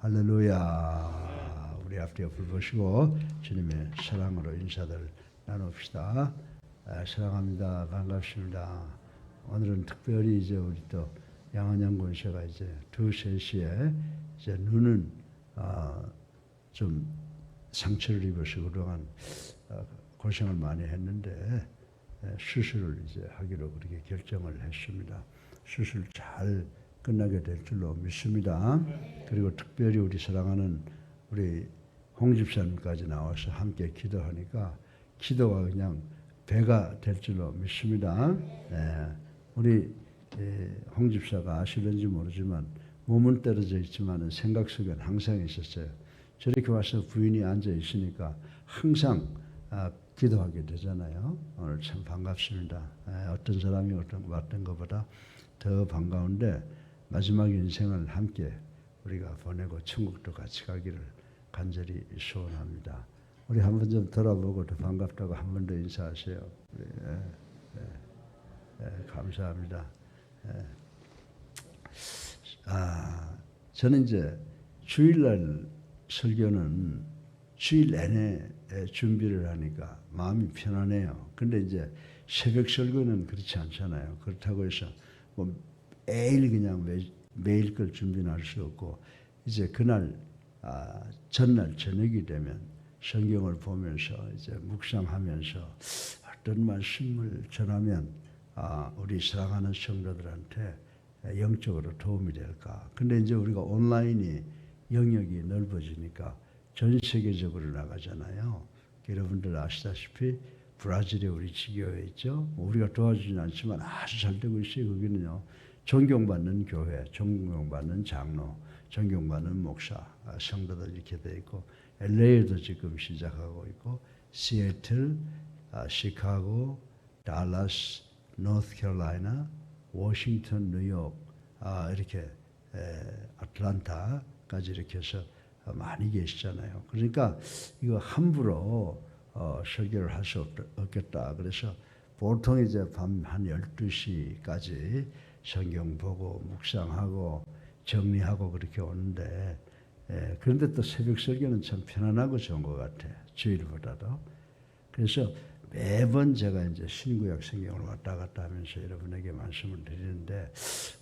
할렐루야. 우리 앞뒤 옆을 보시고 주님의 사랑으로 인사들 나눕시다. 사랑합니다. 반갑습니다. 오늘은 특별히 이제 우리 또 양한영 권사가 이제 2, 3시에 이제 눈은 좀 상처를 입어서 그동안 고생을 많이 했는데 수술을 이제 하기로 그렇게 결정을 했습니다. 수술 잘 끝나게 될 줄로 믿습니다. 그리고 특별히 우리 사랑하는 우리 홍 집사님까지 나와서 함께 기도하니까 기도가 그냥 배가 될 줄로 믿습니다. 우리 홍 집사가 아시는지 모르지만 몸은 떨어져 있지만 생각 속엔 항상 있었어요. 저렇게 와서 부인이 앉아 있으니까 항상 기도하게 되잖아요. 오늘 참 반갑습니다. 어떤 사람이 왔던 것보다 더 반가운데 마지막 인생을 함께 우리가 보내고 천국도 같이 가기를 간절히 소원합니다. 우리 한번 좀 돌아보고 더 반갑다고 한 번 더 인사하세요. 감사합니다. 저는 이제 주일날 설교는 주일 내내 준비를 하니까 마음이 편안해요. 근데 이제 새벽 설교는 그렇지 않잖아요. 그렇다고 해서 뭐 매일 그냥 매일 걸 준비는 할 수 없고 이제 그날 전날 저녁이 되면 성경을 보면서 이제 묵상하면서 어떤 말씀을 전하면 우리 사랑하는 성도들한테 영적으로 도움이 될까. 근데 이제 우리가 온라인이 영역이 넓어지니까 전 세계적으로 나가잖아요. 여러분들 아시다시피 브라질에 우리 지교회 있죠. 우리가 도와주진 않지만 아주 잘 되고 있어요. 거기는요. 존경받는 교회, 존경받는 장로, 존경받는 목사, 성도들 이렇게 돼 있고 LA에도 지금 시작하고 있고 시애틀, 시카고, 달라스, 노스캐롤라이나, 워싱턴, 뉴욕 이렇게 아틀란타까지 이렇게 해서 많이 계시잖아요. 그러니까 이거 함부로 설교를 할 수 없겠다. 그래서 보통 이제 밤 한 12시까지 성경 보고 묵상하고 정리하고 그렇게 오는데 그런데 또 새벽 설교는 참 편안하고 좋은 것 같아. 주일보다도. 그래서 매번 제가 이제 신구약 성경을 왔다 갔다 하면서 여러분에게 말씀을 드리는데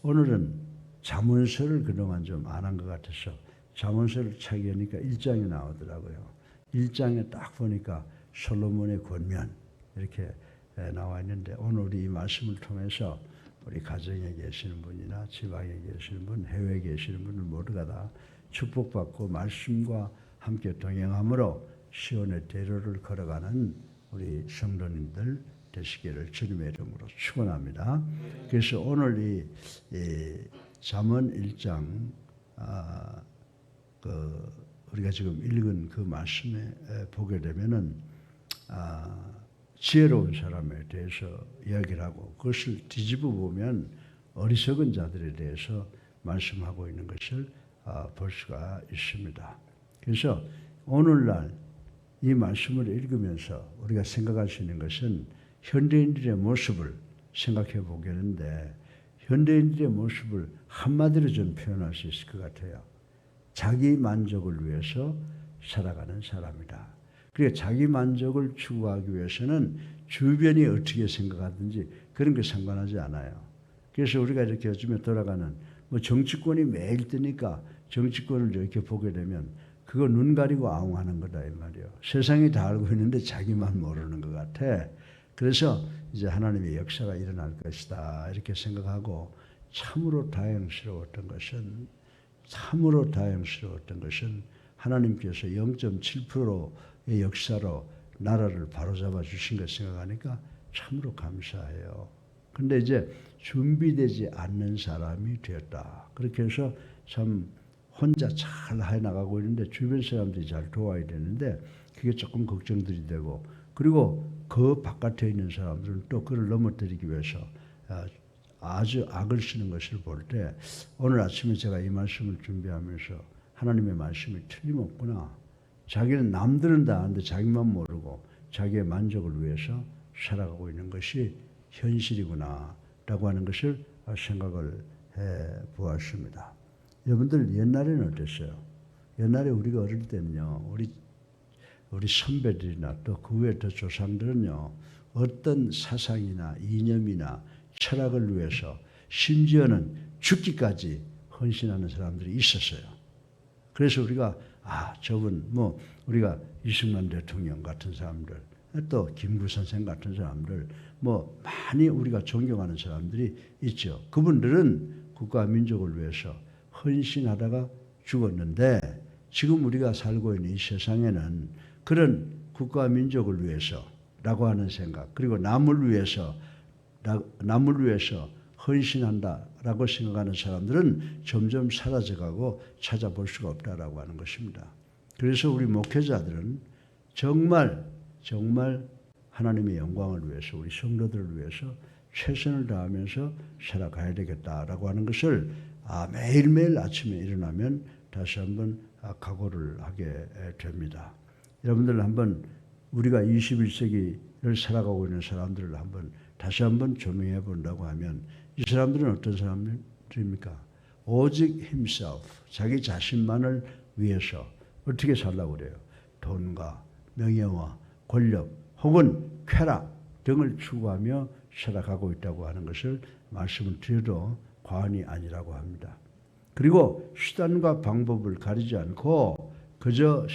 오늘은 잠언서를 그동안 좀 안 한 것 같아서 잠언서를 차게 하니까 1장이 나오더라고요. 1장에 딱 보니까 솔로몬의 권면 이렇게 나와 있는데 오늘 우리 이 말씀을 통해서 우리 가정에 계시는 분이나 지방에 계시는 분, 해외에 계시는 분들 모두가 다 축복받고 말씀과 함께 동행함으로 시온의 대로를 걸어가는 우리 성도님들 되시기를 주님의 이름으로 축원합니다. 그래서 오늘 이 잠언 1장 우리가 지금 읽은 그 말씀에 보게 되면은 지혜로운 사람에 대해서 이야기를 하고 그것을 뒤집어 보면 어리석은 자들에 대해서 말씀하고 있는 것을 볼 수가 있습니다. 그래서 오늘날 이 말씀을 읽으면서 우리가 생각할 수 있는 것은 현대인들의 모습을 생각해 보겠는데 현대인들의 모습을 한마디로 좀 표현할 수 있을 것 같아요. 자기 만족을 위해서 살아가는 사람이다. 그러니까 자기 만족을 추구하기 위해서는 주변이 어떻게 생각하든지 그런 게 상관하지 않아요. 그래서 우리가 이렇게 요즘에 돌아가는 뭐 정치권이 매일 뜨니까 정치권을 이렇게 보게 되면 그거 눈 가리고 아웅하는 거다 이 말이에요. 세상이 다 알고 있는데 자기만 모르는 것 같아. 그래서 이제 하나님의 역사가 일어날 것이다 이렇게 생각하고 참으로 다행스러웠던 것은 하나님께서 0.7%의 역사로 나라를 바로잡아 주신 것 생각하니까 참으로 감사해요. 근데 이제 준비되지 않는 사람이 되었다. 그렇게 해서 참 혼자 잘 해나가고 있는데 주변 사람들이 잘 도와야 되는데 그게 조금 걱정들이 되고 그리고 그 바깥에 있는 사람들은 또 그를 넘어뜨리기 위해서 아주 악을 쓰는 것을 볼 때 오늘 아침에 제가 이 말씀을 준비하면서 하나님의 말씀이 틀림없구나. 자기는 남들은 다 아는데 자기만 모르고 자기의 만족을 위해서 살아가고 있는 것이 현실이구나 라고 하는 것을 생각을 해 보았습니다. 여러분들 옛날에는 어땠어요? 옛날에 우리가 어릴 때는요, 우리 선배들이나 또 그 외의 더 조상들은요, 어떤 사상이나 이념이나 철학을 위해서 심지어는 죽기까지 헌신하는 사람들이 있었어요. 그래서 우리가 저분 우리가 이승만 대통령 같은 사람들, 또 김구 선생 같은 사람들, 많이 우리가 존경하는 사람들이 있죠. 그분들은 국가와 민족을 위해서 헌신하다가 죽었는데, 지금 우리가 살고 있는 이 세상에는 그런 국가와 민족을 위해서라고 하는 생각, 그리고 남을 위해서 헌신한다라고 생각하는 사람들은 점점 사라져가고 찾아볼 수가 없다라고 하는 것입니다. 그래서 우리 목회자들은 정말 하나님의 영광을 위해서, 우리 성도들을 위해서 최선을 다하면서 살아가야 되겠다라고 하는 것을 매일매일 아침에 일어나면 다시 한번 각오를 하게 됩니다. 여러분들 한번 우리가 21세기를 살아가고 있는 사람들을 다시 한번 조명해 본다고 하면, 이 사람들은 어떤 사람들입니까? 오직 himself, 자기 자신만을 위해서 어떻게 살라고 그래요? 돈과 명예와 권력 혹은 쾌락 등을 추구하며 살아가고 있다고 하는 것을 말씀을 드려도 과언이 아니라고 합니다. 그리고 수단과 방법을 가리지 않고 그저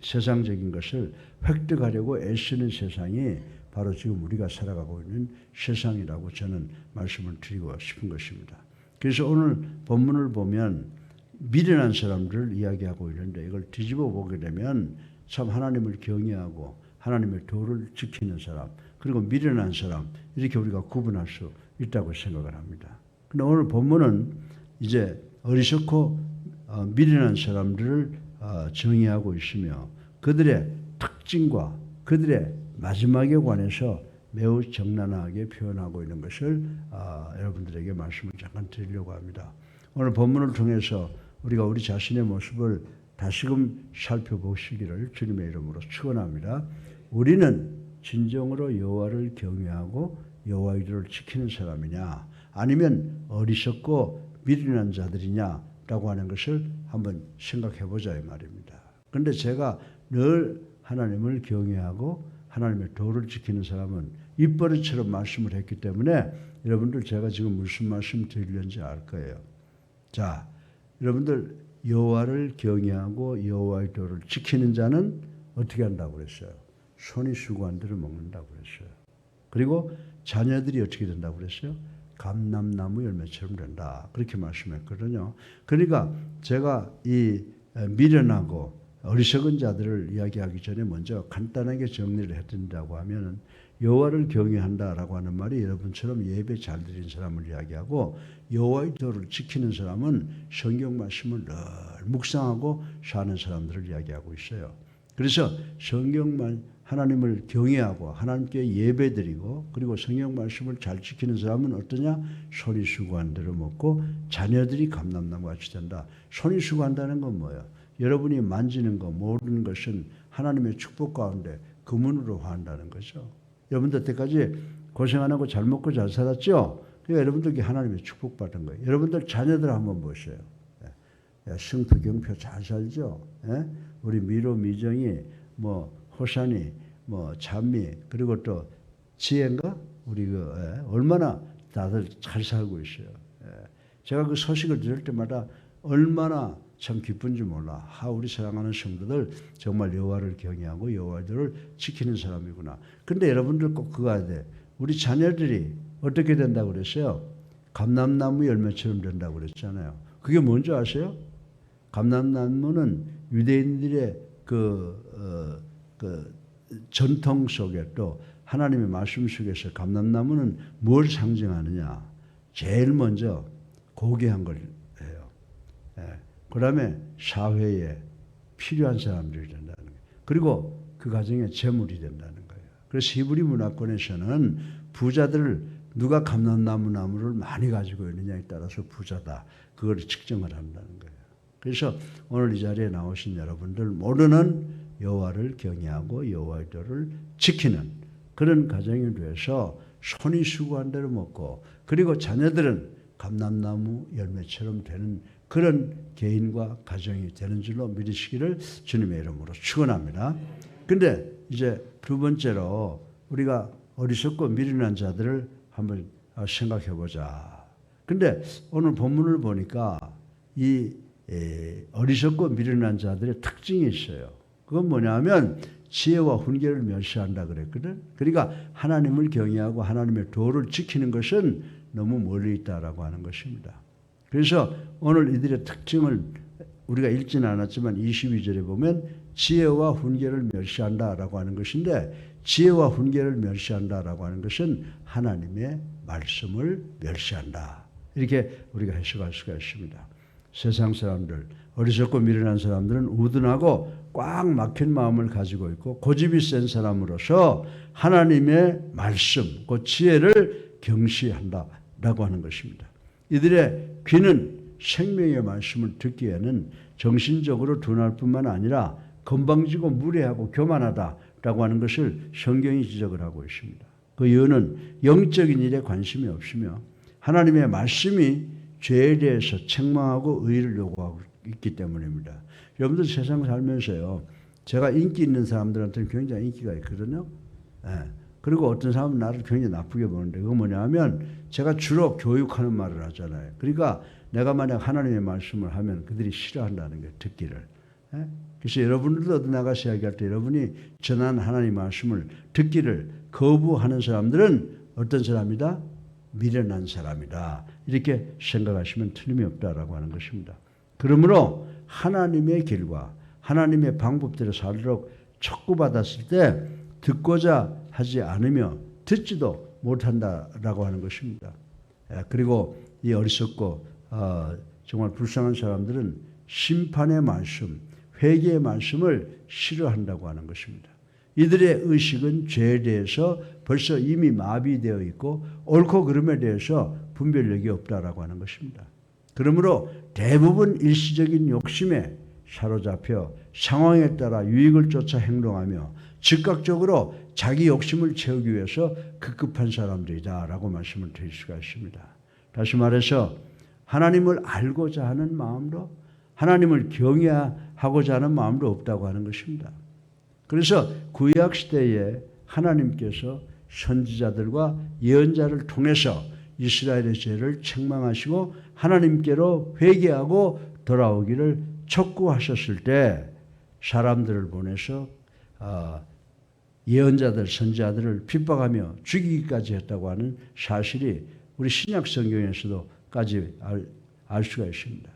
세상적인 것을 획득하려고 애쓰는 세상이 바로 지금 우리가 살아가고 있는 세상이라고 저는 말씀을 드리고 싶은 것입니다. 그래서 오늘 본문을 보면 미련한 사람들을 이야기하고 있는데, 이걸 뒤집어 보게 되면 참 하나님을 경외하고 하나님의 도를 지키는 사람, 그리고 미련한 사람, 이렇게 우리가 구분할 수 있다고 생각을 합니다. 그런데 오늘 본문은 이제 어리석고 미련한 사람들을 정의하고 있으며, 그들의 특징과 그들의 마지막에 관해서 매우 적나라하게 표현하고 있는 것을 여러분들에게 말씀을 잠깐 드리려고 합니다. 오늘 본문을 통해서 우리가 우리 자신의 모습을 다시금 살펴보시기를 주님의 이름으로 축원합니다. 우리는 진정으로 여호와를 경외하고 여호와의 도를 지키는 사람이냐, 아니면 어리석고 미련한 자들이냐라고 하는 것을 한번 생각해 보자 이 말입니다. 그런데 제가 늘 하나님을 경외하고 하나님의 도를 지키는 사람은 입버릇처럼 말씀을 했기 때문에 여러분들 제가 지금 무슨 말씀 드리려는지 알 거예요. 자, 여러분들 여호와를 경외하고 여호와의 도를 지키는 자는 어떻게 한다고 그랬어요? 손이 수고한 대로 먹는다고 그랬어요. 그리고 자녀들이 어떻게 된다고 그랬어요? 감람나무 열매처럼 된다, 그렇게 말씀했거든요. 그러니까 제가 이 미련하고 어리석은 자들을 이야기하기 전에 먼저 간단하게 정리를 해드린다고 하면은, 여호와를 경외한다라고 하는 말이 여러분처럼 예배 잘 드린 사람을 이야기하고, 여호와의 도를 지키는 사람은 성경 말씀을 늘 묵상하고 사는 사람들을 이야기하고 있어요. 그래서 성경만 하나님을 경외하고 하나님께 예배드리고 그리고 성경 말씀을 잘 지키는 사람은 어떠냐? 손이 수고한 대로 먹고 자녀들이 감람나무 같이 된다. 손이 수고한다는 건 뭐예요? 여러분이 만지는 것 모든 것은 하나님의 축복 가운데 금은으로 화한다는 거죠. 여러분들 때까지 고생 안 하고 잘 먹고 잘 살았죠? 그러니까 여러분들께 하나님의 축복받은 거예요. 여러분들 자녀들 한번 보세요. 승표, 경표 잘 살죠? 우리 미로, 미정이, 호산이, 찬미, 그리고 또 지혜인가? 우리 얼마나 다들 잘 살고 있어요. 제가 그 소식을 들을 때마다 얼마나 참 기쁜지 몰라. 우리 사랑하는 성도들 정말 여호와를 경외하고 여호와를 지키는 사람이구나. 근데 여러분들 꼭 그거 해야 돼. 우리 자녀들이 어떻게 된다고 그랬어요? 감람나무 열매처럼 된다고 그랬잖아요. 그게 뭔지 아세요? 감람나무는 유대인들의 그 전통 속에 또 하나님의 말씀 속에서 감람나무는 뭘 상징하느냐? 제일 먼저 고귀한 걸 해요. 그 다음에 사회에 필요한 사람들이 된다는 거예요. 그리고 그 가정에 재물이 된다는 거예요. 그래서 히브리 문화권에서는 부자들을 누가 감람나무 나무를 많이 가지고 있느냐에 따라서 부자다, 그걸 측정을 한다는 거예요. 그래서 오늘 이 자리에 나오신 여러분들 모두는 여호와를 경외하고 여호와의 도를 지키는 그런 가정이 돼서 손이 수고한 대로 먹고, 그리고 자녀들은 감람나무 열매처럼 되는 그런 개인과 가정이 되는 줄로 믿으시기를 주님의 이름으로 축원합니다. 근데 이제 두 번째로 우리가 어리석고 미련한 자들을 한번 생각해 보자. 근데 오늘 본문을 보니까 이 어리석고 미련한 자들의 특징이 있어요. 그건 뭐냐면 지혜와 훈계를 멸시한다 그랬거든. 그러니까 하나님을 경외하고 하나님의 도를 지키는 것은 너무 멀리 있다라고 하는 것입니다. 그래서 오늘 이들의 특징을 우리가 읽지는 않았지만 22절에 보면 지혜와 훈계를 멸시한다라고 하는 것인데, 지혜와 훈계를 멸시한다라고 하는 것은 하나님의 말씀을 멸시한다, 이렇게 우리가 해석할 수가 있습니다. 세상 사람들, 어리석고 미련한 사람들은 우둔하고 꽉 막힌 마음을 가지고 있고 고집이 센 사람으로서 하나님의 말씀, 그 지혜를 경시한다라고 하는 것입니다. 이들의 귀는 생명의 말씀을 듣기에는 정신적으로 둔할 뿐만 아니라 건방지고 무례하고 교만하다라고 하는 것을 성경이 지적을 하고 있습니다. 그 이유는 영적인 일에 관심이 없으며 하나님의 말씀이 죄에 대해서 책망하고 의를 요구하고 있기 때문입니다. 여러분들 세상 살면서요, 제가 인기 있는 사람들한테는 굉장히 인기가 있거든요. 그리고 어떤 사람은 나를 굉장히 나쁘게 보는데, 그건 뭐냐면 제가 주로 교육하는 말을 하잖아요. 그러니까 내가 만약 하나님의 말씀을 하면 그들이 싫어한다는 거예요, 듣기를. 그래서 여러분들도 어디 나가서 이야기할 때 여러분이 전한 하나님의 말씀을 듣기를 거부하는 사람들은 어떤 사람이다? 미련한 사람이다, 이렇게 생각하시면 틀림이 없다라고 하는 것입니다. 그러므로 하나님의 길과 하나님의 방법대로 살도록 촉구받았을 때 듣고자 하지 않으며 듣지도 못한다라고 하는 것입니다. 그리고 이 어리석고 정말 불쌍한 사람들은 심판의 말씀, 회개의 말씀을 싫어한다고 하는 것입니다. 이들의 의식은 죄에 대해서 벌써 이미 마비되어 있고 옳고 그름에 대해서 분별력이 없다라고 하는 것입니다. 그러므로 대부분 일시적인 욕심에 사로잡혀 상황에 따라 유익을 쫓아 행동하며 즉각적으로 자기 욕심을 채우기 위해서 급급한 사람들이다라고 말씀을 드릴 수가 있습니다. 다시 말해서 하나님을 알고자 하는 마음도, 하나님을 경외하고자 하는 마음도 없다고 하는 것입니다. 그래서 구약 시대에 하나님께서 선지자들과 예언자를 통해서 이스라엘의 죄를 책망하시고 하나님께로 회개하고 돌아오기를 촉구하셨을 때 사람들을 보내서 예언자들, 선지자들을 핍박하며 죽이기까지 했다고 하는 사실이 우리 신약 성경에서도까지 알 수가 있습니다.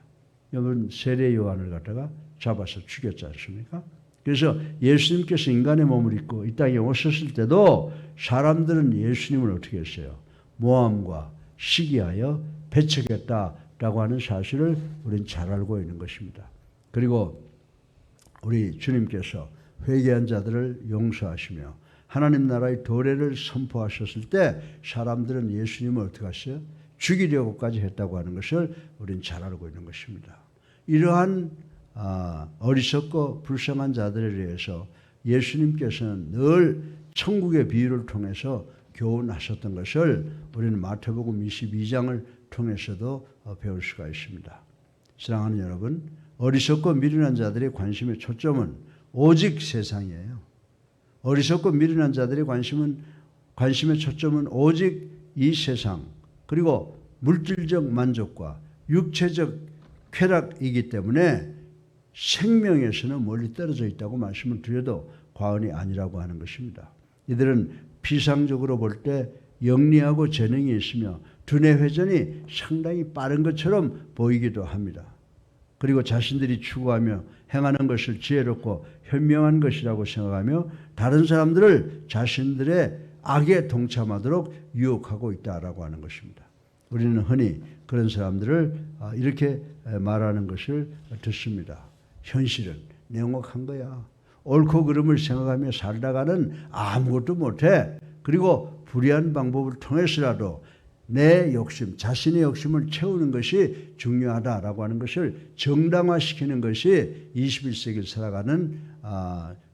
여러분, 세례 요한을 갖다가 잡아서 죽였지 않습니까? 그래서 예수님께서 인간의 몸을 입고 이 땅에 오셨을 때도 사람들은 예수님을 어떻게 했어요? 모함과 시기하여 배척했다라고 하는 사실을 우리는 잘 알고 있는 것입니다. 그리고 우리 주님께서 회개한 자들을 용서하시며 하나님 나라의 도래를 선포하셨을 때 사람들은 예수님을 어떻게 하셨어요? 죽이려고까지 했다고 하는 것을 우리는 잘 알고 있는 것입니다. 이러한 어리석고 불쌍한 자들에 대해서 예수님께서는 늘 천국의 비유를 통해서 교훈하셨던 것을 우리는 마태복음 22장을 통해서도 배울 수가 있습니다. 사랑하는 여러분, 어리석고 미련한 자들의 관심의 초점은 오직 세상이에요. 어리석고 미련한 자들의 관심의 초점은 오직 이 세상, 그리고 물질적 만족과 육체적 쾌락이기 때문에 생명에서는 멀리 떨어져 있다고 말씀을 드려도 과언이 아니라고 하는 것입니다. 이들은 피상적으로 볼 때 영리하고 재능이 있으며 두뇌 회전이 상당히 빠른 것처럼 보이기도 합니다. 그리고 자신들이 추구하며 행하는 것을 지혜롭고 현명한 것이라고 생각하며 다른 사람들을 자신들의 악에 동참하도록 유혹하고 있다라고 하는 것입니다. 우리는 흔히 그런 사람들을 이렇게 말하는 것을 듣습니다. 현실은 냉혹한 거야. 옳고 그름을 생각하며 살다가는 아무것도 못해. 그리고 불의한 방법을 통해서라도 내 욕심, 자신의 욕심을 채우는 것이 중요하다라고 하는 것을 정당화시키는 것이 21세기를 살아가는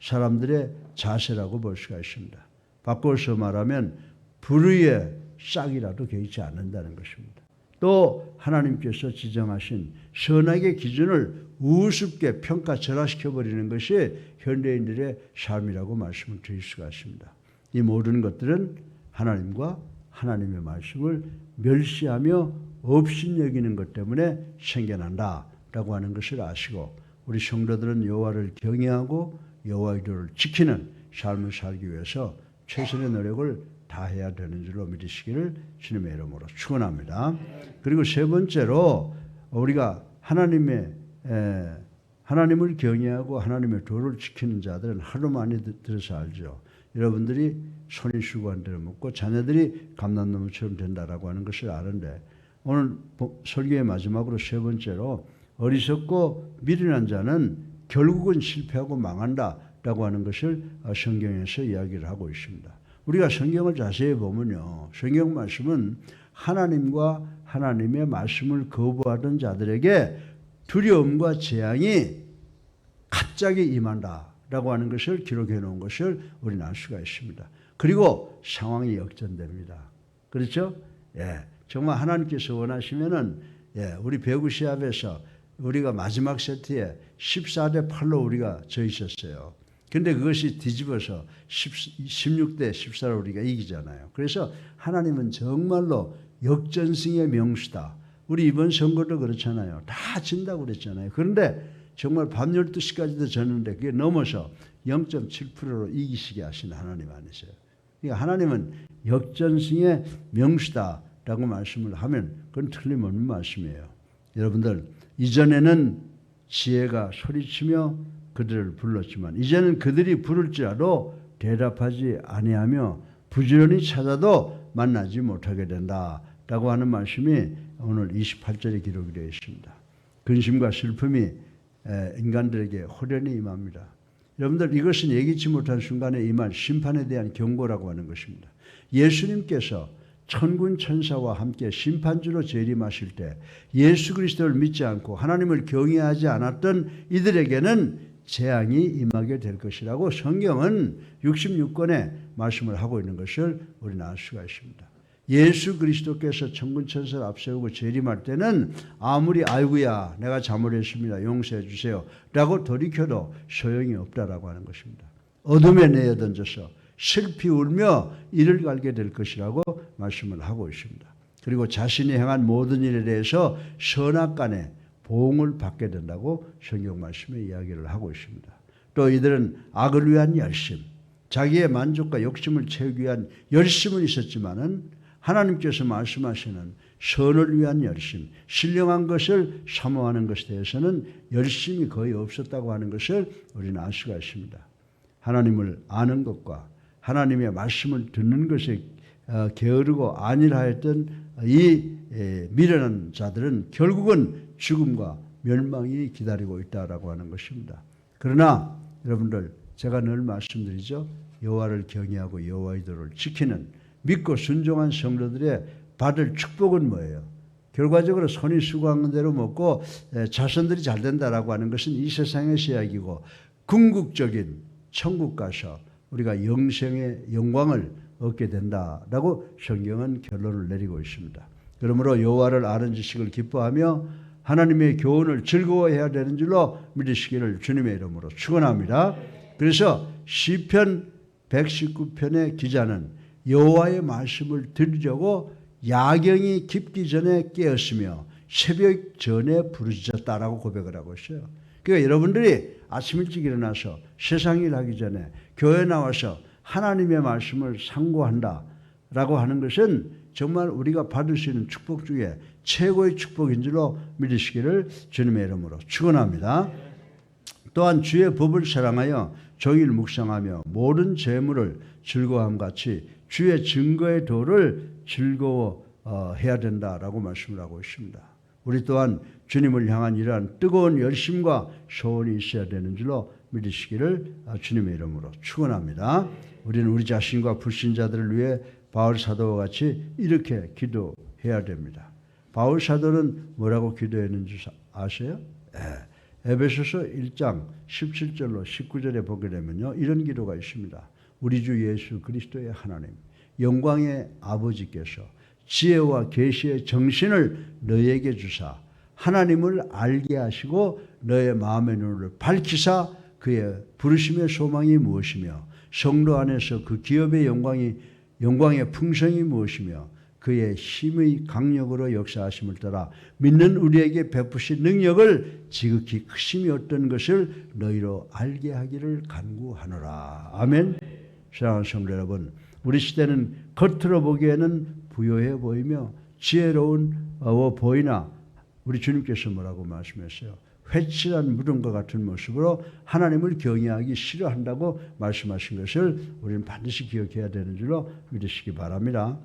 사람들의 자세라고 볼 수가 있습니다. 바꿔서 말하면 불의의 싹이라도 개의치 않는다는 것입니다. 또 하나님께서 지정하신 선악의 기준을 우습게 평가절하시켜버리는 것이 현대인들의 삶이라고 말씀을 드릴 수가 있습니다. 이 모든 것들은 하나님과 하나님의 말씀을 멸시하며 업신여기는 것 때문에 생겨난다라고 하는 것을 아시고 우리 성도들은 여호와를 경외하고 여호와의 도를 지키는 삶을 살기 위해서 최선의 노력을 다해야 되는 줄로 믿으시기를 주님의 이름으로 축원합니다. 그리고 세 번째로 우리가 하나님을 경외하고 하나님의 도를 지키는 자들은 하도 많이 들어서 알죠. 여러분들이 손이 수고한 대로 먹고 자녀들이 감난나무처럼 된다라고 하는 것을 아는데 오늘 설교의 마지막으로 세 번째로 어리석고 미련한 자는 결국은 실패하고 망한다라고 하는 것을 성경에서 이야기를 하고 있습니다. 우리가 성경을 자세히 보면요. 성경 말씀은 하나님과 하나님의 말씀을 거부하던 자들에게 두려움과 재앙이 갑자기 임한다라고 하는 것을 기록해 놓은 것을 우리는 알 수가 있습니다. 그리고 상황이 역전됩니다. 그렇죠? 예. 정말 하나님께서 원하시면은 우리 배구 시합에서 우리가 마지막 세트에 14대 8로 우리가 져 있었어요. 근데 그것이 뒤집어서 16대 14로 우리가 이기잖아요. 그래서 하나님은 정말로 역전승의 명수다. 우리 이번 선거도 그렇잖아요. 다 진다고 그랬잖아요. 그런데 정말 밤 12시까지도 졌는데 그게 넘어서 0.7%로 이기시게 하신 하나님 아니세요. 그러니까 하나님은 역전승의 명수다라고 말씀을 하면 그건 틀림없는 말씀이에요. 여러분들 이전에는 지혜가 소리치며 그들을 불렀지만 이제는 그들이 부를지라도 대답하지 아니하며 부지런히 찾아도 만나지 못하게 된다라고 하는 말씀이 오늘 28절에 기록이 되어 있습니다. 근심과 슬픔이 인간들에게 호련히 임합니다. 여러분들 이것은 예기치 못한 순간에 임할 심판에 대한 경고라고 하는 것입니다. 예수님께서 천군 천사와 함께 심판주로 재림하실 때 예수 그리스도를 믿지 않고 하나님을 경외하지 않았던 이들에게는 재앙이 임하게 될 것이라고 성경은 66권에 말씀을 하고 있는 것을 우리는 알 수가 있습니다. 예수 그리스도께서 천군 천사를 앞세우고 재림할 때는 아무리 아이고야 내가 잘못했습니다 용서해 주세요 라고 돌이켜도 소용이 없다라고 하는 것입니다. 어둠에 내어던져서 슬피 울며 이를 갈게 될 것이라고 말씀을 하고 있습니다. 그리고 자신이 행한 모든 일에 대해서 선악간에 보응을 받게 된다고 성경 말씀에 이야기를 하고 있습니다. 또 이들은 악을 위한 열심, 자기의 만족과 욕심을 채우기 위한 열심은 있었지만은 하나님께서 말씀하시는 선을 위한 열심, 신령한 것을 사모하는 것에 대해서는 열심이 거의 없었다고 하는 것을 우리는 알 수가 있습니다. 하나님을 아는 것과 하나님의 말씀을 듣는 것에 게으르고 안일하였던 이 미련한 자들은 결국은 죽음과 멸망이 기다리고 있다라고 하는 것입니다. 그러나 여러분들 제가 늘 말씀드리죠. 여호와를 경외하고 여호와의 도를 지키는 믿고 순종한 성도들의 받을 축복은 뭐예요? 결과적으로 손이 수고한 대로 먹고 자손들이 잘 된다라고 하는 것은 이 세상의 이야기고 궁극적인 천국 가서 우리가 영생의 영광을 얻게 된다라고 성경은 결론을 내리고 있습니다. 그러므로 여호와를 아는 지식을 기뻐하며 하나님의 교훈을 즐거워해야 되는 줄로 믿으시기를 주님의 이름으로 축원합니다. 그래서 시편 119편의 기자는 여호와의 말씀을 들으려고 야경이 깊기 전에 깨었으며 새벽 전에 부르짖었다라고 고백을 하고 있어요. 그러니까 여러분들이 아침 일찍 일어나서 세상 일 하기 전에 교회 나와서 하나님의 말씀을 상고한다라고 하는 것은 정말 우리가 받을 수 있는 축복 중에 최고의 축복인 줄로 믿으시기를 주님의 이름으로 축원합니다. 또한 주의 법을 사랑하여 종일 묵상하며 모든 재물을 즐거워함 같이 주의 증거의 도를 즐거워해야 된다라고 말씀을 하고 있습니다. 우리 또한 주님을 향한 이러한 뜨거운 열심과 소원이 있어야 되는 줄로 믿으시기를 주님의 이름으로 축원합니다. 우리는 우리 자신과 불신자들을 위해 바울 사도와 같이 이렇게 기도해야 됩니다. 바울 사도는 뭐라고 기도했는지 아세요? 에베소서 1장 17절로 19절에 보게 되면요. 이런 기도가 있습니다. 우리 주 예수 그리스도의 하나님, 영광의 아버지께서 지혜와 계시의 정신을 너희에게 주사 하나님을 알게 하시고 너의 마음의 눈을 밝히사 그의 부르심의 소망이 무엇이며 성도 안에서 그 기업의 영광의 풍성이 무엇이며 그의 힘의 강력으로 역사하심을 따라 믿는 우리에게 베푸신 능력을 지극히 크심이 어떤 것을 너희로 알게 하기를 간구하노라. 아멘. 사랑하는 성도 여러분, 우리 시대는 겉으로 보기에는 부요해 보이며 지혜로운 보이나 우리 주님께서 뭐라고 말씀했어요? 회칠한 무덤과 같은 모습으로 하나님을 경외하기 싫어한다고 말씀하신 것을 우리는 반드시 기억해야 되는 줄로 믿으시기 바랍니다.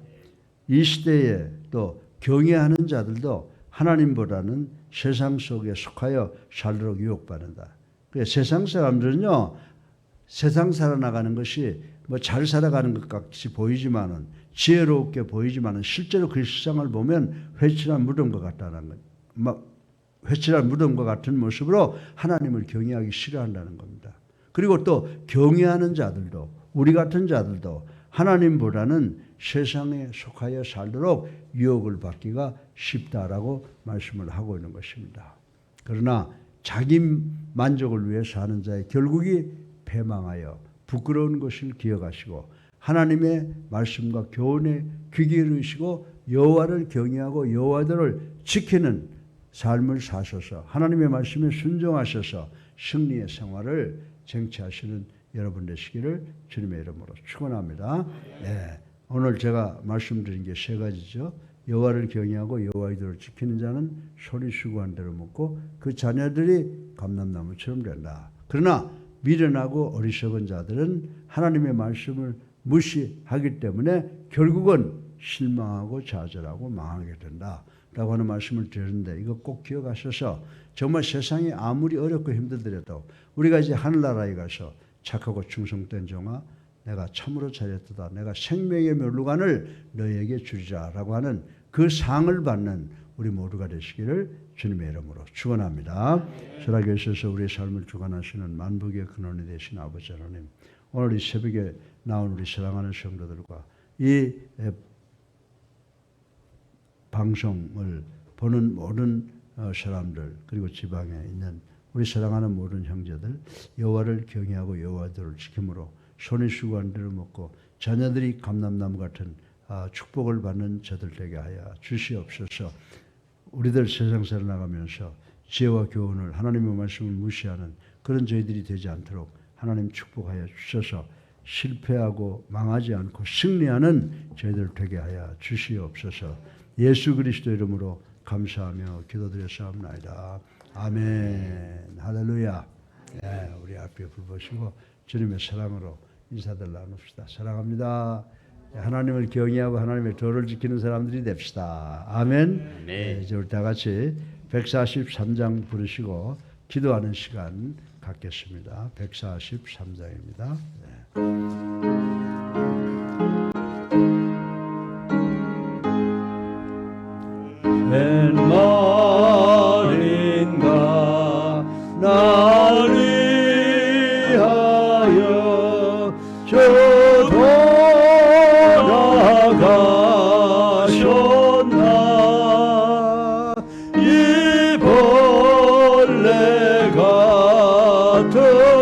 이 시대에 또 경외하는 자들도 하나님보다는 세상 속에 속하여 살도록 유혹받는다. 세상 사람들은요, 세상 살아나가는 것이 뭐 잘 살아가는 것 같이 보이지만은 지혜롭게 보이지만은 실제로 그 세상을 보면 회칠한 무덤과 같다는 것, 회칠한 무덤과 같은 모습으로 하나님을 경외하기 싫어한다는 겁니다. 그리고 또 경외하는 자들도 우리 같은 자들도 하나님보다는 세상에 속하여 살도록 유혹을 받기가 쉽다라고 말씀을 하고 있는 것입니다. 그러나 자기 만족을 위해 사는 자의 결국이 패망하여 부끄러운 것을 기억하시고 하나님의 말씀과 교훈에 귀 기울이시고 여호와를 경외하고 여호와들을 지키는 삶을 사셔서 하나님의 말씀에 순종하셔서 승리의 생활을 쟁취하시는 여러분 되시기를 주님의 이름으로 축원합니다. 네, 오늘 제가 말씀드린 게 세 가지죠. 여호와를 경외하고 여호와의 도를 지키는 자는 소리 수고한 대로 먹고 그 자녀들이 감람나무처럼 된다. 그러나 미련하고 어리석은 자들은 하나님의 말씀을 무시하기 때문에 결국은 실망하고 좌절하고 망하게 된다 라고 하는 말씀을 드렸는데 이거 꼭 기억하셔서 정말 세상이 아무리 어렵고 힘들더라도 우리가 이제 하늘나라에 가서 착하고 충성된 종아 내가 참으로 잘했도다 내가 생명의 멸루관을 너희에게 주리라 라고 하는 그 상을 받는 우리 모두가 되시기를 주님의 이름으로 축원합니다. 살아계셔서 우리의 삶을 주관하시는 만복의 근원이 되신 아버지 하나님, 오늘 이 새벽에 나온 우리 사랑하는 성도들과 이 방송을 보는 모든 사람들 그리고 지방에 있는 우리 사랑하는 모든 형제들 여호와를 경외하고 여호와들을 지킴으로 손이 수고한 대로 먹고 자녀들이 감람나무 같은 축복을 받는 저들 되게 하여 주시옵소서. 우리들 세상 살아나가면서 지혜와 교훈을 하나님의 말씀을 무시하는 그런 저희들이 되지 않도록 하나님 축복하여 주셔서 실패하고 망하지 않고 승리하는 저희들 되게 하여 주시옵소서. 예수 그리스도 이름으로 감사하며 기도드렸사옵나이다. 아멘. 할렐루야. 네, 우리 앞에 불 보시고 주님의 사랑으로 인사들 나눕시다. 사랑합니다. 하나님을 경외하고 하나님의 도를 지키는 사람들이 됩시다. 아멘. 네, 이제 우리 다 같이 143장 부르시고 기도하는 시간 갖겠습니다. 143장입니다. 네. 웬 말인가 나를 위하여 돌아가셨나 이 벌레 같은